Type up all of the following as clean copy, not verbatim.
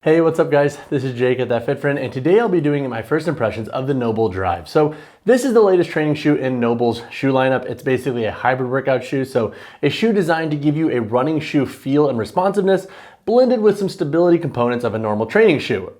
Hey, what's up guys? This is Jake at That Fit Friend, and today I'll be doing my first impressions of the NOBULL Drive. So this is the latest training shoe in NOBULL's shoe lineup. It's basically a hybrid workout shoe. So a shoe designed to give you a running shoe feel and responsiveness, blended with some stability components of a normal training shoe.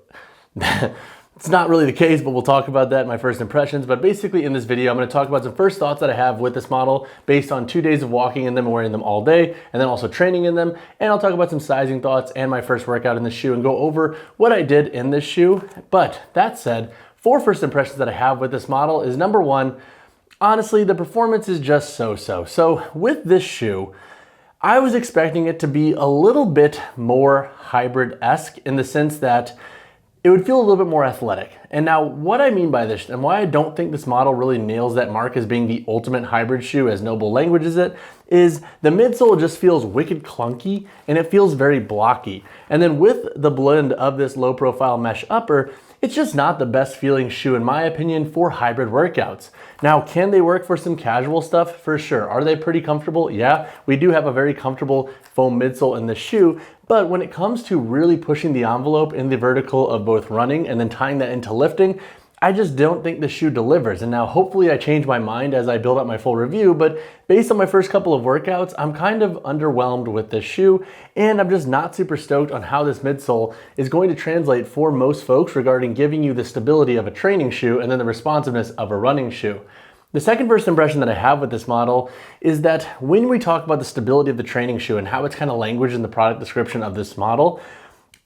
It's not really the case, but we'll talk about that in my first impressions. But basically in this video, I'm going to talk about some first thoughts that I have with this model based on 2 days of walking in them and wearing them all day, and then also training in them. And I'll talk about some sizing thoughts and my first workout in this shoe and go over what I did in this shoe. But that said, 4 first impressions that I have with this model is number 1, honestly, the performance is just so-so. So with this shoe, I was expecting it to be a little bit more hybrid-esque in the sense that it would feel a little bit more athletic. And now what I mean by this and why I don't think this model really nails that mark as being the ultimate hybrid shoe as NOBULL languages it, is the midsole just feels wicked clunky and it feels very blocky. And then with the blend of this low profile mesh upper, it's just not the best feeling shoe in my opinion for hybrid workouts. Now, can they work for some casual stuff? For sure. Are they pretty comfortable? Yeah, we do have a very comfortable foam midsole in the shoe, but when it comes to really pushing the envelope in the vertical of both running and then tying that into lifting, I just don't think the shoe delivers. And now hopefully I change my mind as I build up my full review, but based on my first couple of workouts, I'm kind of underwhelmed with this shoe, and I'm just not super stoked on how this midsole is going to translate for most folks regarding giving you the stability of a training shoe and then the responsiveness of a running shoe. The second first impression that I have with this model is that when we talk about the stability of the training shoe and how it's kind of languaged in the product description of this model,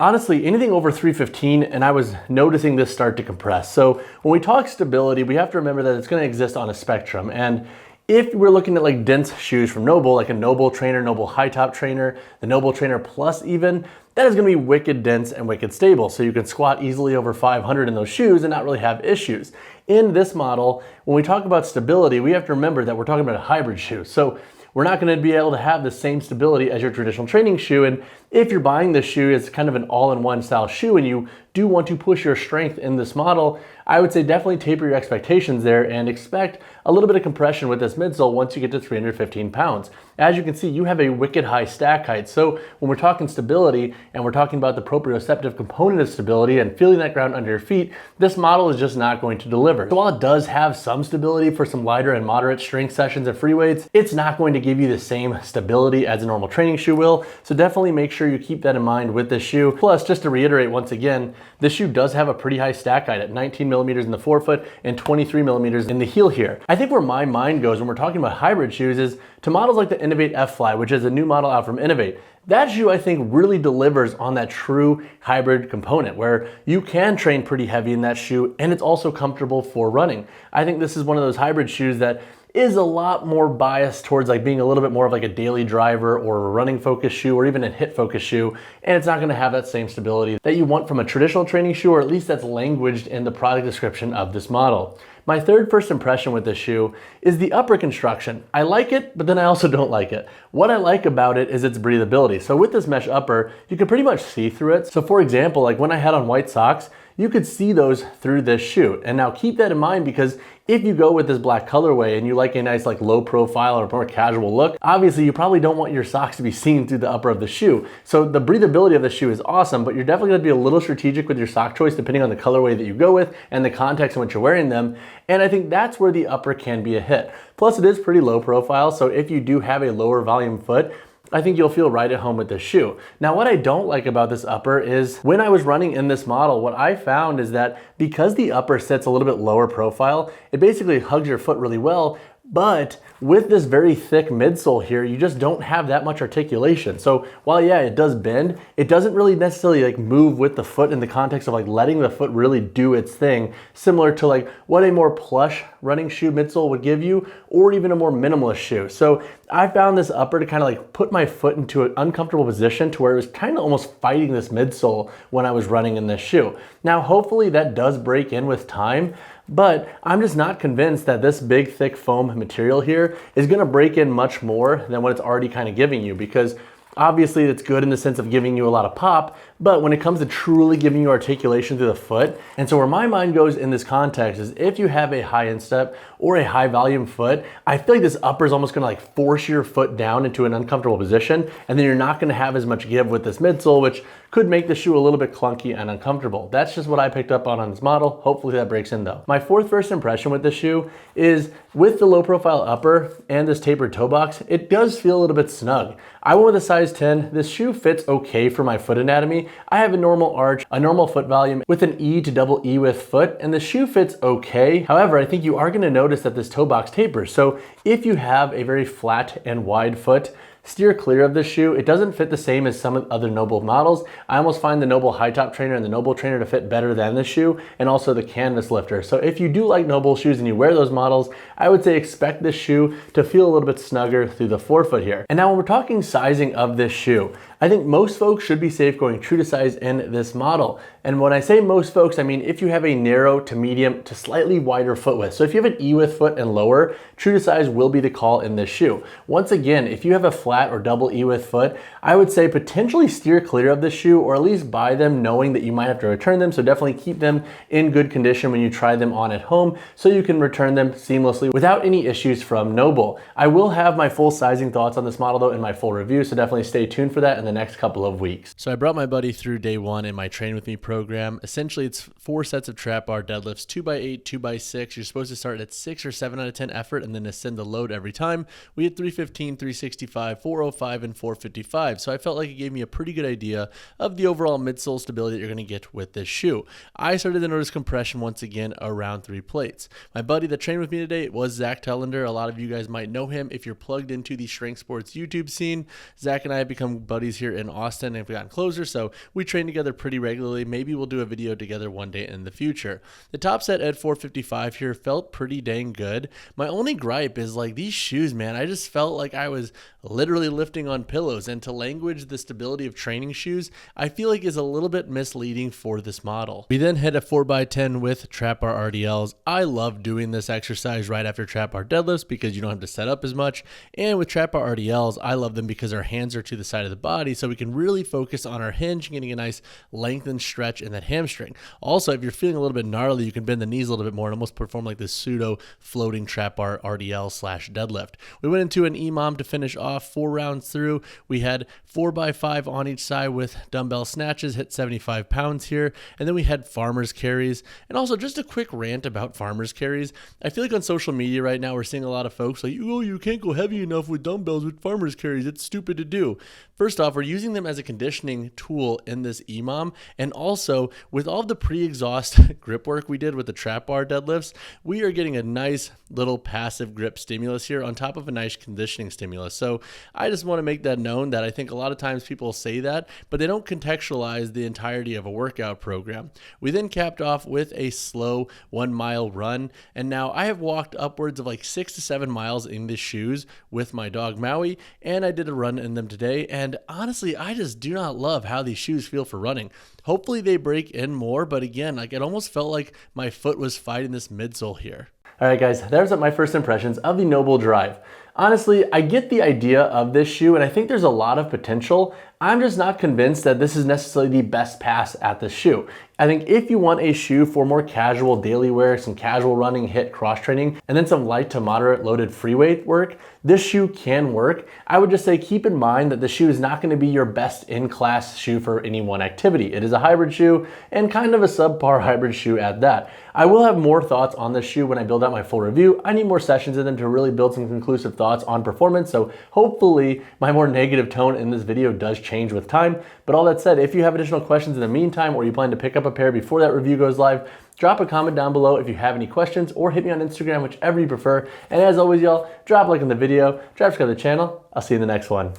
honestly, anything over 315, and I was noticing this start to compress. So when we talk stability, we have to remember that it's going to exist on a spectrum. And if we're looking at like dense shoes from NOBULL, like a NOBULL Trainer, NOBULL High Top Trainer, the NOBULL Trainer Plus even, that is going to be wicked dense and wicked stable. So you can squat easily over 500 in those shoes and not really have issues. In this model, when we talk about stability, we have to remember that we're talking about a hybrid shoe. So we're not going to be able to have the same stability as your traditional training shoe. And if you're buying this shoe as kind of an all-in-one style shoe and you do want to push your strength in this model, I would say definitely taper your expectations there and expect a little bit of compression with this midsole once you get to 315 pounds. As you can see, you have a wicked high stack height. So when we're talking stability and we're talking about the proprioceptive component of stability and feeling that ground under your feet, this model is just not going to deliver. So while it does have some stability for some lighter and moderate strength sessions and free weights, it's not going to give you the same stability as a normal training shoe will. So definitely make sure you keep that in mind with this shoe. Plus, just to reiterate once again, this shoe does have a pretty high stack height at 19 millimeters in the forefoot and 23 millimeters in the heel here. I think where my mind goes when we're talking about hybrid shoes is to models like the Innovate F-Fly, which is a new model out from Innovate. That shoe, I think, really delivers on that true hybrid component where you can train pretty heavy in that shoe and it's also comfortable for running. I think this is one of those hybrid shoes that is a lot more biased towards like being a little bit more of like a daily driver or a running focused shoe or even a HIIT focused shoe, and it's not going to have that same stability that you want from a traditional training shoe, or at least that's languaged in the product description of this model. My third first impression with this shoe is the upper construction. I like it, but then I also don't like it. What I like about it is its breathability. So with this mesh upper, you can pretty much see through it. So for example, like when I had on white socks, you could see those through this shoe. And now keep that in mind, because if you go with this black colorway and you like a nice like low profile or more casual look, obviously you probably don't want your socks to be seen through the upper of the shoe. So the breathability of the shoe is awesome, but you're definitely gonna be a little strategic with your sock choice depending on the colorway that you go with and the context in which you're wearing them. And I think that's where the upper can be a hit. Plus it is pretty low profile, so if you do have a lower volume foot, I think you'll feel right at home with this shoe. Now, what I don't like about this upper is when I was running in this model, what I found is that because the upper sits a little bit lower profile, it basically hugs your foot really well, but with this very thick midsole here, you just don't have that much articulation. So while yeah, it does bend, it doesn't really necessarily like move with the foot in the context of like letting the foot really do its thing, similar to like what a more plush running shoe midsole would give you, or even a more minimalist shoe. So I found this upper to kind of like put my foot into an uncomfortable position to where it was kind of almost fighting this midsole when I was running in this shoe. Now, hopefully that does break in with time, but I'm just not convinced that this big thick foam material here is gonna break in much more than what it's already kind of giving you, because obviously it's good in the sense of giving you a lot of pop, but when it comes to truly giving you articulation through the foot, and so where my mind goes in this context is if you have a high instep or a high volume foot, I feel like this upper is almost gonna like force your foot down into an uncomfortable position, and then you're not gonna have as much give with this midsole, which could make the shoe a little bit clunky and uncomfortable. That's just what I picked up on this model. Hopefully that breaks in though. My fourth first impression with this shoe is with the low profile upper and this tapered toe box, it does feel a little bit snug. I went with a size 10. This shoe fits okay for my foot anatomy. I have a normal arch, a normal foot volume with an E to double E width foot, and the shoe fits okay. However, I think you are gonna notice that this toe box tapers. So if you have a very flat and wide foot, steer clear of this shoe. It doesn't fit the same as some of the other NOBULL models. I almost find the NOBULL high top trainer and the NOBULL trainer to fit better than this shoe, and also the canvas lifter. So if you do like NOBULL shoes and you wear those models, I would say expect this shoe to feel a little bit snugger through the forefoot here. And now when we're talking sizing of this shoe, I think most folks should be safe going true to size in this model. And when I say most folks, I mean if you have a narrow to medium to slightly wider foot width. So if you have an E width foot and lower, true to size will be the call in this shoe. Once again, if you have a flat or double E width foot, I would say potentially steer clear of this shoe, or at least buy them knowing that you might have to return them. So definitely keep them in good condition when you try them on at home so you can return them seamlessly without any issues from NOBULL. I will have my full sizing thoughts on this model though in my full review, so definitely stay tuned for that in the next couple of weeks. So I brought my buddy through day one in my Train With Me program. Essentially it's 4 sets of trap bar deadlifts, 2x8, 2x6. You're supposed to start at 6 or 7 out of 10 effort and then ascend the load every time. We had 315, 365, 405, and 455. So I felt like it gave me a pretty good idea of the overall midsole stability that you're gonna get with this shoe. I started to notice compression once again around 3 plates. My buddy that trained with me today was Zach Tellender. A lot of you guys might know him if you're plugged into the Strength Sports YouTube scene. Zach and I have become buddies here in Austin and have gotten closer, so we train together pretty regularly. Maybe we'll do a video together one day in the future. The top set at 455 here felt pretty dang good. My only gripe is like these shoes, man, I just felt like I was literally lifting on pillows, and to language the stability of training shoes, I feel like is a little bit misleading for this model. We then hit a 4x10 with trap bar RDLs. I love doing this exercise right after trap bar deadlifts because you don't have to set up as much, and with trap bar RDLs, I love them because our hands are to the side of the body, so we can really focus on our hinge, getting a nice lengthened stretch in that hamstring. Also, if you're feeling a little bit gnarly, you can bend the knees a little bit more and almost perform like this pseudo floating trap bar RDL / deadlift. We went into an EMOM to finish off 4 rounds through. We had 4x5 on each side with dumbbell snatches, hit 75 pounds here. And then we had farmer's carries. And also just a quick rant about farmer's carries. I feel like on social media right now, we're seeing a lot of folks like, oh, you can't go heavy enough with dumbbells with farmer's carries. It's stupid to do. First off, we're using them as a conditioning tool in this EMOM. And also with all of the pre-exhaust grip work we did with the trap bar deadlifts, we are getting a nice little passive grip stimulus here on top of a nice conditioning stimulus. So I just want to make that known that I think a lot of times people say that, but they don't contextualize the entirety of a workout program. We then capped off with a slow 1 mile run. And now I have walked upwards of like 6 to 7 miles in these shoes with my dog Maui, and I did a run in them today. And honestly, I just do not love how these shoes feel for running. Hopefully they break in more, but again, like it almost felt like my foot was fighting this midsole here. All right, guys, there's my first impressions of the NOBULL Drive. Honestly, I get the idea of this shoe, and I think there's a lot of potential. I'm just not convinced that this is necessarily the best pass at this shoe. I think if you want a shoe for more casual daily wear, some casual running, HIIT, cross training, and then some light to moderate loaded free weight work, this shoe can work. I would just say keep in mind that the shoe is not going to be your best in-class shoe for any one activity. It is a hybrid shoe and kind of a subpar hybrid shoe at that. I will have more thoughts on this shoe when I build out my full review. I need more sessions in them to really build some conclusive thoughts on performance, so hopefully my more negative tone in this video does change with time. But all that said, if you have additional questions in the meantime, or you plan to pick up a pair before that review goes live, drop a comment down below if you have any questions, or hit me on Instagram, whichever you prefer. And as always, y'all, drop a like on the video, subscribe to the channel. I'll see you in the next one.